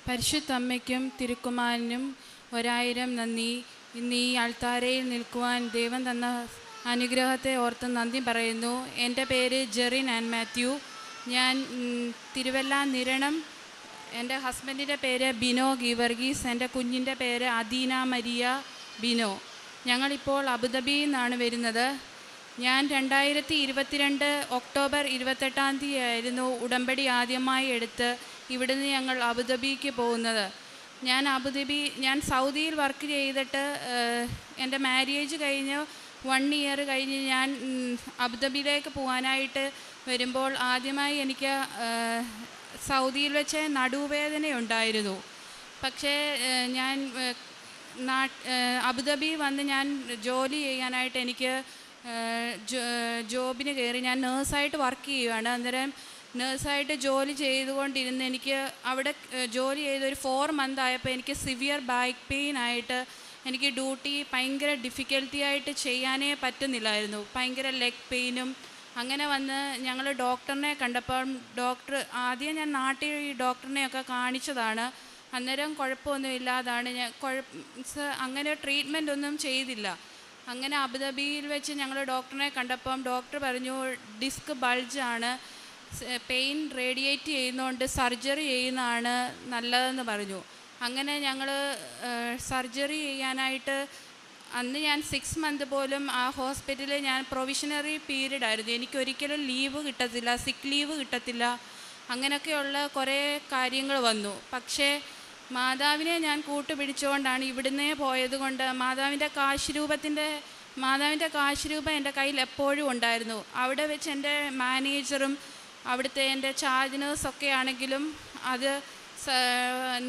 പരിശുദ്ധ അമ്മയ്ക്കും തിരുക്കുമാരനും 1000 നന്ദി. ഇന്ന് ഈ അൾത്താരയിൽ നിൽക്കുവാൻ ദൈവം തന്ന അനുഗ്രഹത്തെ ഓർത്ത് നന്ദി പറയുന്നു. എൻ്റെ പേര് ജെറിൻ ആൻഡ് മാത്യു. ഞാൻ തിരുവല്ല നിരണം. എൻ്റെ ഹസ്ബൻഡിൻ്റെ പേര് ബിനോ ഗീവർഗീസ്. എൻ്റെ കുഞ്ഞിൻ്റെ പേര് അദീന മരിയ ബിനോ. ഞങ്ങളിപ്പോൾ അബുദാബിയിൽ നിന്നാണ് വരുന്നത്. ഞാൻ 2022 ഒക്ടോബർ 28 ആയിരുന്നു ഉടമ്പടി ആദ്യമായി എടുത്ത് ഇവിടുന്ന് ഞങ്ങൾ അബുദാബിക്ക് പോകുന്നത്. ഞാൻ സൗദിയിൽ വർക്ക് ചെയ്തിട്ട് എൻ്റെ മാര്യേജ് കഴിഞ്ഞ് 1 ഇയർ കഴിഞ്ഞ് ഞാൻ അബുദാബിയിലേക്ക് പോകാനായിട്ട് വരുമ്പോൾ ആദ്യമായി എനിക്ക് സൗദിയിൽ വെച്ച് നടുവേദനയുണ്ടായിരുന്നു. പക്ഷേ ഞാൻ അബുദാബി വന്ന് ഞാൻ ജോലി ചെയ്യാനായിട്ട് എനിക്ക് ജോബിന് കയറി. ഞാൻ നേഴ്സായിട്ട് വർക്ക് ചെയ്യുകയാണ്. അന്നേരം നേഴ്സായിട്ട് ജോലി ചെയ്തുകൊണ്ടിരുന്ന് എനിക്ക് അവിടെ ജോലി ചെയ്തൊരു 4 മന്ത് ആയപ്പോൾ എനിക്ക് സിവിയർ ബാക്ക് പെയിൻ ആയിട്ട് എനിക്ക് ഡ്യൂട്ടി ഭയങ്കര ഡിഫിക്കൽട്ടി ആയിട്ട് ചെയ്യാനേ പറ്റുന്നില്ലായിരുന്നു. ഭയങ്കര ലെഗ് പെയിനും അങ്ങനെ വന്ന് ഞങ്ങൾ ഡോക്ടറിനെ കണ്ടപ്പം ആദ്യം ഞാൻ നാട്ടിൽ ഈ ഡോക്ടറിനെയൊക്കെ കാണിച്ചതാണ്. അന്നേരം കുഴപ്പമൊന്നും ഇല്ലാതാണ്. അങ്ങനെ ട്രീറ്റ്മെൻ്റ് ഒന്നും ചെയ്തില്ല. അങ്ങനെ അബുദാബിയിൽ വെച്ച് ഞങ്ങൾ ഡോക്ടറിനെ കണ്ടപ്പം ഡോക്ടർ പറഞ്ഞു ഡിസ്ക് ബൾജാണ്, പെയിൻ റേഡിയേറ്റ് ചെയ്യുന്നതുകൊണ്ട് സർജറി ചെയ്യുന്നതാണ് നല്ലതെന്ന് പറഞ്ഞു. അങ്ങനെ ഞങ്ങൾ സർജറി ചെയ്യാനായിട്ട് അന്ന് ഞാൻ 6 മന്ത് പോലും ആ ഹോസ്പിറ്റലിൽ ഞാൻ പ്രൊവിഷണറി പീരീഡ് ആയിരുന്നു. എനിക്കൊരിക്കലും ലീവ് കിട്ടത്തില്ല, സിക്ക് ലീവ് കിട്ടത്തില്ല, അങ്ങനെയൊക്കെയുള്ള കുറേ കാര്യങ്ങൾ വന്നു. പക്ഷേ മാതാവിനെ ഞാൻ കൂട്ടുപിടിച്ചുകൊണ്ടാണ് ഇവിടുന്നേ പോയത് കൊണ്ട് മാതാവിൻ്റെ കാശുരൂപം എൻ്റെ കയ്യിൽ എപ്പോഴും ഉണ്ടായിരുന്നു. അവിടെ വെച്ച് എൻ്റെ മാനേജറും അവിടുത്തെ എൻ്റെ ചാർജ് നേഴ്സൊക്കെ ആണെങ്കിലും അത്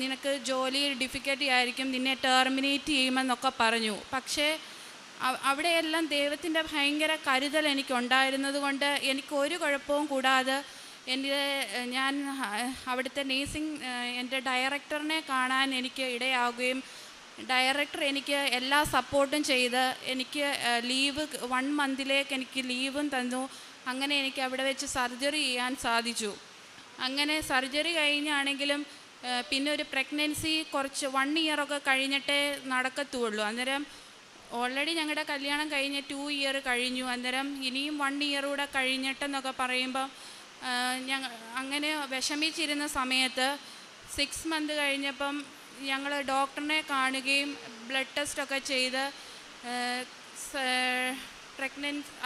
നിനക്ക് ജോലിയിൽ ഡിഫിക്കൽട്ടി ആയിരിക്കും, നിന്നെ ടെർമിനേറ്റ് ചെയ്യുമെന്നൊക്കെ പറഞ്ഞു. പക്ഷേ അവിടെയെല്ലാം ദൈവത്തിൻ്റെ ഭയങ്കര കരുതൽ എനിക്കുണ്ടായിരുന്നത് കൊണ്ട് എനിക്കൊരു കുഴപ്പവും കൂടാതെ ഞാൻ അവിടുത്തെ എൻ്റെ ഡയറക്ടറിനെ കാണാൻ എനിക്ക് ഇടയാവുകയും ഡയറക്ടർ എനിക്ക് എല്ലാ സപ്പോർട്ടും ചെയ്ത് എനിക്ക് ലീവ് 1 മന്തിലേക്ക് എനിക്ക് ലീവും തന്നു. അങ്ങനെ എനിക്ക് അവിടെ വെച്ച് സർജറി ചെയ്യാൻ സാധിച്ചു. അങ്ങനെ സർജറി കഴിഞ്ഞാണെങ്കിലും പിന്നെ ഒരു പ്രഗ്നൻസി 1 ഇയറൊക്കെ കഴിഞ്ഞിട്ടേ നടക്കത്തുള്ളൂ. അന്നേരം ഓൾറെഡി ഞങ്ങളുടെ കല്യാണം കഴിഞ്ഞ് 2 ഇയർ കഴിഞ്ഞു. അന്നേരം ഇനിയും 1 ഇയർ കൂടെ കഴിഞ്ഞിട്ടെന്നൊക്കെ പറയുമ്പം അങ്ങനെ വിഷമിച്ചിരുന്ന സമയത്ത് 6 മന്ത് കഴിഞ്ഞപ്പം ഞങ്ങൾ ഡോക്ടറിനെ കാണുകയും ബ്ലഡ് ടെസ്റ്റൊക്കെ ചെയ്ത്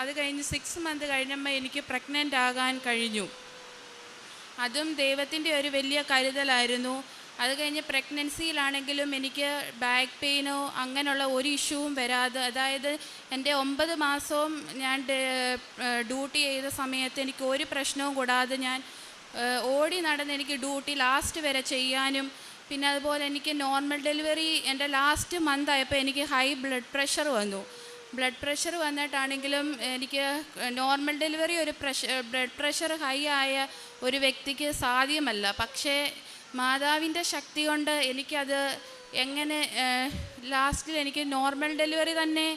അത് കഴിഞ്ഞ് 6 മന്ത് കഴിഞ്ഞപ്പോൾ എനിക്ക് പ്രഗ്നൻ്റ് ആകാൻ കഴിഞ്ഞു. അതും ദൈവത്തിൻ്റെ ഒരു വലിയ കരുതലായിരുന്നു. അത് കഴിഞ്ഞ് പ്രഗ്നൻസിയിലാണെങ്കിലും എനിക്ക് ബാക്ക് പെയിനോ അങ്ങനെയുള്ള ഒരു ഇഷ്യൂവും വരാതെ, അതായത് എൻ്റെ 9 മാസവും ഞാൻ ഡ്യൂട്ടി ചെയ്ത സമയത്ത് എനിക്ക് ഒരു പ്രശ്നവും കൂടാതെ ഞാൻ ഓടി നടന്ന് എനിക്ക് ഡ്യൂട്ടി ലാസ്റ്റ് വരെ ചെയ്യാനും, പിന്നെ അതുപോലെ എനിക്ക് നോർമൽ ഡെലിവറി എൻ്റെ ലാസ്റ്റ് മന്ത് ആയപ്പോൾ എനിക്ക് ഹൈ ബ്ലഡ് പ്രഷർ വന്നു. ബ്ലഡ് പ്രഷർ വന്നിട്ടാണെങ്കിലും എനിക്ക് normal delivery blood pressure high ആയ ഒരു വ്യക്തിക്ക് സാധ്യമല്ല. പക്ഷേ മാതാവിൻ്റെ ശക്തി കൊണ്ട് എനിക്കത് എങ്ങനെ ലാസ്റ്റിൽ എനിക്ക് നോർമൽ ഡെലിവറി തന്നെ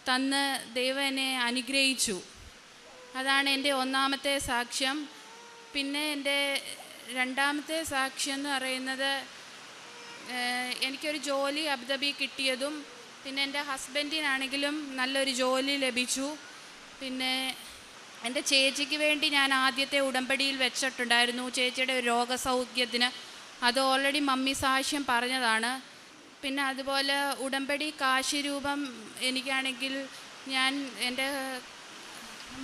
തന്ന് ദൈവം എന്നെ അനുഗ്രഹിച്ചു. അതാണ് എൻ്റെ 1ാമത്തെ സാക്ഷ്യം. പിന്നെ എൻ്റെ 2ാമത്തെ സാക്ഷ്യം എന്ന് പറയുന്നത് എനിക്കൊരു ജോലി അബുദാബി കിട്ടിയതും പിന്നെ എൻ്റെ ഹസ്ബൻഡിനാണെങ്കിലും നല്ലൊരു ജോലി ലഭിച്ചു. പിന്നെ എൻ്റെ ചേച്ചിക്ക് വേണ്ടി ഞാൻ ആദ്യത്തെ ഉടമ്പടിയിൽ വെച്ചിട്ടുണ്ടായിരുന്നു ചേച്ചിയുടെ ഒരു രോഗസൗഖ്യത്തിന്. അത് ഓൾറെഡി മമ്മി സാക്ഷ്യം പറഞ്ഞതാണ്. പിന്നെ അതുപോലെ ഉടമ്പടി കാശുരൂപം എനിക്കാണെങ്കിൽ എൻ്റെ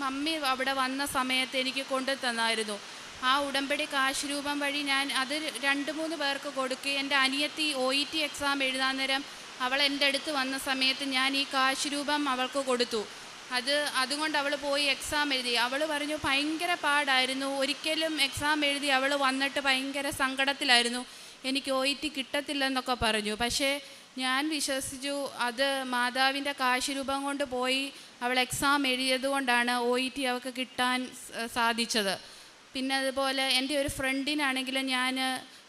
മമ്മി അവിടെ വന്ന സമയത്ത് എനിക്ക് കൊണ്ടു തന്നായിരുന്നു. ആ ഉടമ്പടി കാശുരൂപം വഴി ഞാൻ അത് 2-3 പേർക്ക് കൊടുക്കുകയും എൻ്റെ അനിയത്തി OET എക്സാം എഴുതാൻ നേരം അവൾ എൻ്റെ അടുത്ത് വന്ന സമയത്ത് ഞാൻ ഈ കാശുരൂപം അവൾക്ക് കൊടുത്തു. അതുകൊണ്ട് അവൾ പോയി എക്സാം എഴുതി. അവൾ പറഞ്ഞു ഭയങ്കര പാടായിരുന്നു, ഒരിക്കലും എക്സാം എഴുതി അവൾ വന്നിട്ട് ഭയങ്കര സങ്കടത്തിലായിരുന്നു, എനിക്ക് OET കിട്ടത്തില്ലെന്നൊക്കെ പറഞ്ഞു. പക്ഷേ ഞാൻ വിശ്വസിച്ചു അത് മാതാവിൻ്റെ കാശുരൂപം കൊണ്ട് പോയി അവൾ എക്സാം എഴുതിയത് കൊണ്ടാണ് OET അവൾക്ക് കിട്ടാൻ സാധിച്ചത്. പിന്നെ അതുപോലെ എൻ്റെ ഒരു ഫ്രണ്ടിനാണെങ്കിലും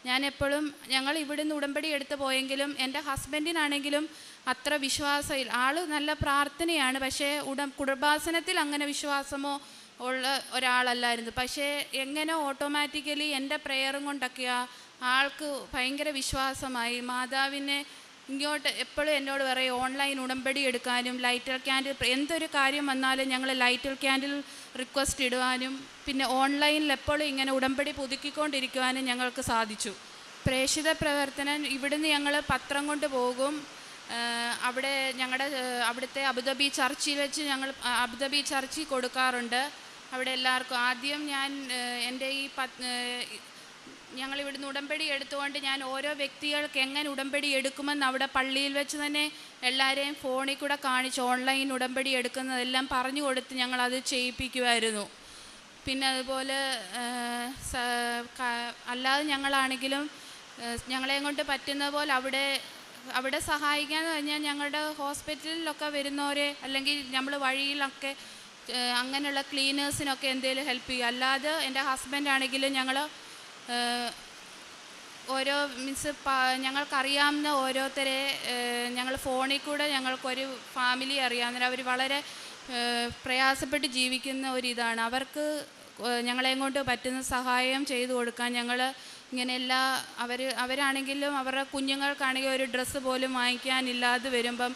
ഞാൻ എപ്പോഴും ഞങ്ങൾ ഇവിടുന്ന് ഉടമ്പടി എടുത്ത് പോയെങ്കിലും എൻ്റെ ഹസ്ബൻഡിനാണെങ്കിലും അത്ര വിശ്വാസമില്ല. ആൾ നല്ല പ്രാർത്ഥനയാണ്, പക്ഷേ കുടുംബാസനത്തിൽ അങ്ങനെ വിശ്വാസമോ ഉള്ള ഒരാളല്ലായിരുന്നു. പക്ഷേ എങ്ങനെ ഓട്ടോമാറ്റിക്കലി എൻ്റെ പ്രെയറും കൊണ്ടൊക്കെയാണ് ആൾക്ക് ഭയങ്കര വിശ്വാസമായി. മാതാവിനെ ഇങ്ങോട്ട് എപ്പോഴും എന്നോട് പറയും ഓൺലൈൻ ഉടമ്പടി എടുക്കാനും ലൈറ്റൽ ക്യാൻഡിൽ എന്തൊരു കാര്യം വന്നാലും ഞങ്ങൾ ലൈറ്റൽ ക്യാൻഡിൽ റിക്വസ്റ്റ് ഇടുവാനും പിന്നെ ഓൺലൈനിൽ എപ്പോഴും ഇങ്ങനെ ഉടമ്പടി പുതുക്കിക്കൊണ്ടിരിക്കുവാനും ഞങ്ങൾക്ക് സാധിച്ചു. പ്രേക്ഷിത പ്രവർത്തനം ഇവിടുന്ന് ഞങ്ങൾ പത്രം കൊണ്ട് പോകും. അവിടെ ഞങ്ങളുടെ അവിടുത്തെ അബുദാബി ചർച്ചിൽ വെച്ച് ഞങ്ങൾ അബുദാബി ചർച്ചിൽ കൊടുക്കാറുണ്ട്. അവിടെ എല്ലാവർക്കും ആദ്യം ഞാൻ എൻ്റെ ഈ ഞങ്ങളിവിടുന്ന് ഉടമ്പടി എടുത്തുകൊണ്ട് ഞാൻ ഓരോ വ്യക്തികൾക്ക് എങ്ങനെ ഉടമ്പടി എടുക്കുമെന്ന് അവിടെ പള്ളിയിൽ വെച്ച് തന്നെ എല്ലാവരെയും ഫോണിൽ കൂടെ കാണിച്ച് ഓൺലൈൻ ഉടമ്പടി എടുക്കുന്നതെല്ലാം പറഞ്ഞു കൊടുത്ത് ഞങ്ങളത് ചെയ്യിപ്പിക്കുമായിരുന്നു. പിന്നെ അതുപോലെ അല്ലാതെ ഞങ്ങളാണെങ്കിലും ഞങ്ങളെയും കൊണ്ട് പറ്റുന്ന പോലെ അവിടെ സഹായിക്കാന്ന് പറഞ്ഞാൽ ഞങ്ങളുടെ ഹോസ്പിറ്റലിലൊക്കെ വരുന്നവരെ അല്ലെങ്കിൽ നമ്മൾ വഴിയിലൊക്കെ അങ്ങനെയുള്ള ക്ലീനേഴ്സിനൊക്കെ എന്തെങ്കിലും ഹെൽപ്പ് ചെയ്യും. അല്ലാതെ എൻ്റെ ഹസ്ബൻഡാണെങ്കിലും ഞങ്ങൾ ഓരോ മീൻസ് ഞങ്ങൾക്കറിയാവുന്ന ഓരോരുത്തരെ ഞങ്ങൾ ഫോണിൽ കൂടെ ഞങ്ങൾക്കൊരു ഫാമിലി അറിയാവുന്ന അവർ വളരെ പ്രയാസപ്പെട്ട് ജീവിക്കുന്ന ഒരിതാണ്. അവർക്ക് ഞങ്ങളെയും കൊണ്ട് പറ്റുന്ന സഹായം ചെയ്തു കൊടുക്കാൻ ഞങ്ങൾ ഇങ്ങനെ അവരാണെങ്കിലും അവരുടെ കുഞ്ഞുങ്ങൾക്കാണെങ്കിൽ ഒരു ഡ്രസ്സ് പോലും വാങ്ങിക്കാനില്ലാതെ വരുമ്പം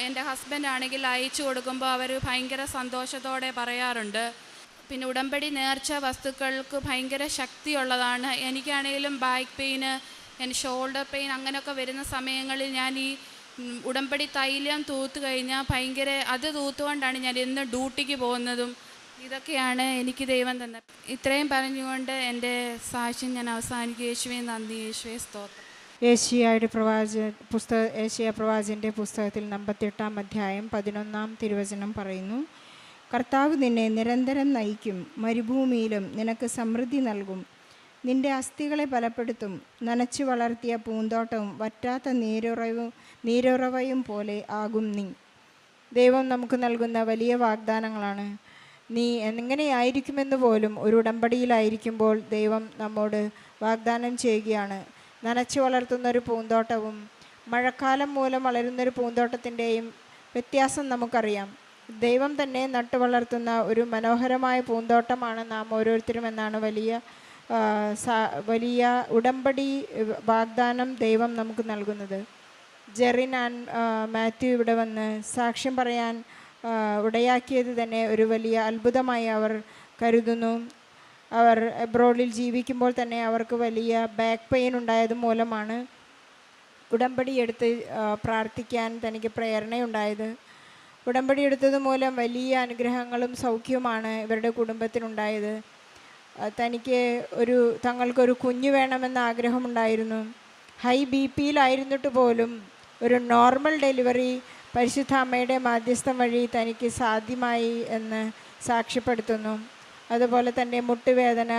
എൻ്റെ ഹസ്ബൻഡാണെങ്കിൽ അയച്ചു കൊടുക്കുമ്പോൾ അവർ ഭയങ്കര സന്തോഷത്തോടെ പറയാറുണ്ട്. പിന്നെ ഉടമ്പടി നേർച്ച വസ്തുക്കൾക്ക് ഭയങ്കര ശക്തിയുള്ളതാണ്. എനിക്കാണെങ്കിലും ബാക്ക് പെയിന് ഷോൾഡർ പെയിൻ അങ്ങനെയൊക്കെ വരുന്ന സമയങ്ങളിൽ ഞാൻ ഈ ഉടമ്പടി തൈലം തൂത്ത് കഴിഞ്ഞാൽ ഭയങ്കര അത് തൂത്തുകൊണ്ടാണ് ഞാൻ എന്നും ഡ്യൂട്ടിക്ക് പോകുന്നതും. ഇതൊക്കെയാണ് എനിക്ക് ദൈവം തന്ന. ഇത്രയും പറഞ്ഞുകൊണ്ട് എൻ്റെ സാക്ഷ്യം ഞാൻ അവസാനിക്കും. യേശുവേ നന്ദി, യേശുവേ സ്തോത്രം. ഏശയ്യാ പ്രവാചകൻ്റെ പുസ്തകത്തിൽ 58 അധ്യായം 11 തിരുവചനം പറയുന്നു: കർത്താവ് നിന്നെ നിരന്തരം നയിക്കും, മരുഭൂമിയിലും നിനക്ക് സമൃദ്ധി നൽകും. നിന്റെ അസ്ഥികളെ ബലപ്പെടുത്തും. നനച്ചു വളർത്തിയ പൂന്തോട്ടവും വറ്റാത്ത നീരുറവയും പോലെ ആകും നീ. ദൈവം നമുക്ക് നൽകുന്ന വലിയ വാഗ്ദാനങ്ങളാണ്. നീ എങ്ങനെയായിരിക്കുമെന്ന് പോലും ഒരു ഉടമ്പടിയിലായിരിക്കുമ്പോൾ ദൈവം നമ്മോട് വാഗ്ദാനം ചെയ്യുകയാണ്. നനച്ചു വളർത്തുന്നൊരു പൂന്തോട്ടവും മഴക്കാലം മൂലം വളരുന്നൊരു പൂന്തോട്ടത്തിൻ്റെയും വ്യത്യാസം നമുക്കറിയാം. ദൈവം തന്നെ നട്ടു വളർത്തുന്ന ഒരു മനോഹരമായ പൂന്തോട്ടമാണ് നാം ഓരോരുത്തരും എന്നാണ് വലിയ ഉടമ്പടി വാഗ്ദാനം ദൈവം നമുക്ക് നൽകുന്നത്. ജെറിൻ ആൻഡ് മാത്യു ഇവിടെ വന്ന് സാക്ഷ്യം പറയാൻ ഇടയാക്കിയത് തന്നെ ഒരു വലിയ അത്ഭുതമായി അവർ കരുതുന്നു. അവർ എബ്രോഡിൽ ജീവിക്കുമ്പോൾ തന്നെ അവർക്ക് വലിയ ബാക്ക് പെയിൻ ഉണ്ടായത് മൂലമാണ് ഉടമ്പടി എടുത്ത് പ്രാർത്ഥിക്കാൻ തനിക്ക് പ്രേരണയുണ്ടായത്. ഉടമ്പടി എടുത്തത് മൂലം വലിയ അനുഗ്രഹങ്ങളും സൗഖ്യവുമാണ് ഇവരുടെ കുടുംബത്തിനുണ്ടായത്. തങ്ങൾക്കൊരു കുഞ്ഞ് വേണമെന്ന ആഗ്രഹമുണ്ടായിരുന്നു. ഹൈ BP യിലായിരുന്നിട്ട് പോലും ഒരു നോർമൽ ഡെലിവറി പരിശുദ്ധ അമ്മയുടെ മാധ്യസ്ഥം വഴി തനിക്ക് സാധ്യമായി എന്ന് സാക്ഷ്യപ്പെടുത്തുന്നു. അതുപോലെ തന്നെ മുട്ടുവേദന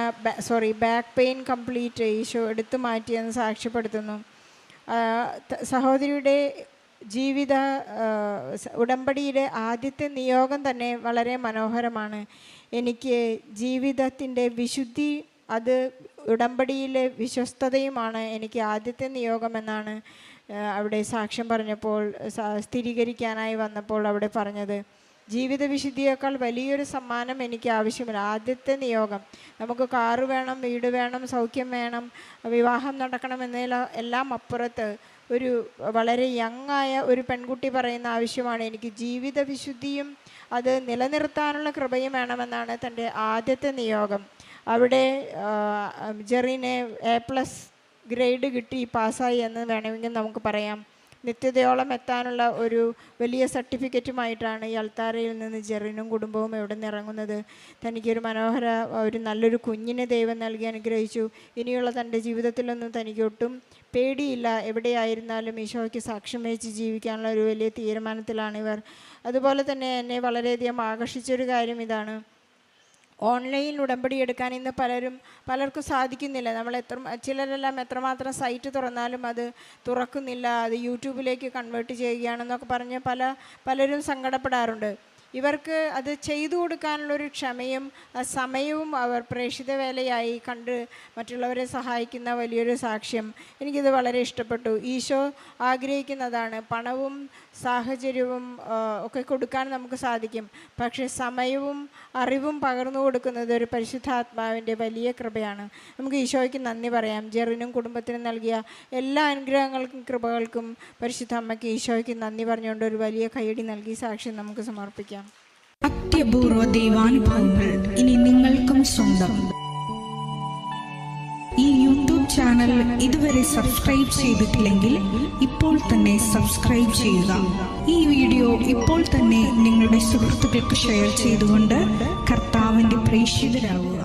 ബാക്ക് പെയിൻ കംപ്ലീറ്റ് ഈശോ എടുത്തു മാറ്റിയെന്ന് സാക്ഷ്യപ്പെടുത്തുന്നു. സഹോദരിയുടെ ഉടമ്പടിയിലെ ആദ്യത്തെ നിയോഗം തന്നെ വളരെ മനോഹരമാണ്. എനിക്ക് ജീവിതത്തിൻ്റെ വിശുദ്ധി അത് ഉടമ്പടിയിലെ വിശ്വസ്തതയുമാണ് എനിക്ക് ആദ്യത്തെ നിയോഗമെന്നാണ് അവിടെ സാക്ഷ്യം പറഞ്ഞപ്പോൾ സ്ഥിരീകരിക്കാനായി വന്നപ്പോൾ അവിടെ പറഞ്ഞത്. ജീവിത വിശുദ്ധിയേക്കാൾ വലിയൊരു സമ്മാനം എനിക്ക് ആവശ്യമില്ല. ആദ്യത്തെ നിയോഗം നമുക്ക് കാറ് വേണം, വീട് വേണം, സൗഖ്യം വേണം, വിവാഹം നടക്കണം എന്നതിലെല്ലാം അപ്പുറത്ത് ഒരു വളരെ യങ്ങായ ഒരു പെൺകുട്ടി പറയുന്ന ആവശ്യമാണ് എനിക്ക് ജീവിത വിശുദ്ധിയും അത് നിലനിർത്താനുള്ള കൃപയും വേണമെന്നാണ് തൻ്റെ ആദ്യത്തെ നിയോഗം. അവിടെ ജെറിന് A+ ഗ്രേഡ് കിട്ടി, പാസ്സായി എന്ന് വേണമെങ്കിൽ നമുക്ക് പറയാം. നിത്യതയോളം എത്താനുള്ള ഒരു വലിയ സർട്ടിഫിക്കറ്റുമായിട്ടാണ് ഈ അൾത്താരയിൽ നിന്ന് ജെറിനും കുടുംബവും ഇവിടെ നിന്ന് ഇറങ്ങുന്നത്. തനിക്കൊരു ഒരു നല്ലൊരു കുഞ്ഞിനെ ദൈവം നൽകി അനുഗ്രഹിച്ചു. ഇനിയുള്ള തൻ്റെ ജീവിതത്തിലൊന്നും തനിക്ക് ഒട്ടും പേടിയില്ല. എവിടെയായിരുന്നാലും ഈശോയ്ക്ക് സാക്ഷ്യം വഹിച്ച് ജീവിക്കാനുള്ള ഒരു വലിയ തീരുമാനത്തിലാണിവർ. അതുപോലെ തന്നെ എന്നെ വളരെയധികം ആകർഷിച്ചൊരു കാര്യം ഇതാണ്. ഓൺലൈൻ ഉടമ്പടി എടുക്കാൻ ഇന്ന് പലർക്കും സാധിക്കുന്നില്ല. ചിലരെല്ലാം എത്രമാത്രം സൈറ്റ് തുറന്നാലും അത് തുറക്കുന്നില്ല, അത് യൂട്യൂബിലേക്ക് കൺവേർട്ട് ചെയ്യുകയാണെന്നൊക്കെ പറഞ്ഞ് പലരും സങ്കടപ്പെടാറുണ്ട്. ഇവർക്ക് അത് ചെയ്തു കൊടുക്കാനുള്ളൊരു ക്ഷമയും സമയവും അവർ പ്രേക്ഷിത വേലയായി കണ്ട് മറ്റുള്ളവരെ സഹായിക്കുന്ന വലിയൊരു സാക്ഷ്യം. എനിക്കിത് വളരെ ഇഷ്ടപ്പെട്ടു. ഈശോ ആഗ്രഹിക്കുന്നതാണ്. പണവും സാഹചര്യവും ഒക്കെ കൊടുക്കാൻ നമുക്ക് സാധിക്കും, പക്ഷേ സമയവും അറിവും പകർന്നു കൊടുക്കുന്നത് ഒരു പരിശുദ്ധാത്മാവിൻ്റെ വലിയ കൃപയാണ്. നമുക്ക് ഈശോയ്ക്ക് നന്ദി പറയാം. ജെറിനും കുടുംബത്തിനും നൽകിയ എല്ലാ അനുഗ്രഹങ്ങൾക്കും കൃപകൾക്കും പരിശുദ്ധ അമ്മയ്ക്ക് ഈശോയ്ക്ക് നന്ദി പറഞ്ഞുകൊണ്ട് ഒരു വലിയ കൈയടി നൽകി സാക്ഷ്യം നമുക്ക് സമർപ്പിക്കാം. അത്യപൂർവ ദൈവാനുഭവങ്ങൾ ഇനി നിങ്ങൾക്കും സ്വന്തം. ഈ യൂട്യൂബ് ചാനൽ ഇതുവരെ സബ്സ്ക്രൈബ് ചെയ്തിട്ടില്ലെങ്കിൽ ഇപ്പോൾ തന്നെ സബ്സ്ക്രൈബ് ചെയ്യുക. ഈ വീഡിയോ ഇപ്പോൾ തന്നെ നിങ്ങളുടെ സുഹൃത്തുക്കൾക്ക് ഷെയർ ചെയ്തുകൊണ്ട് കർത്താവിൻ്റെ പ്രേക്ഷിതരാകുക.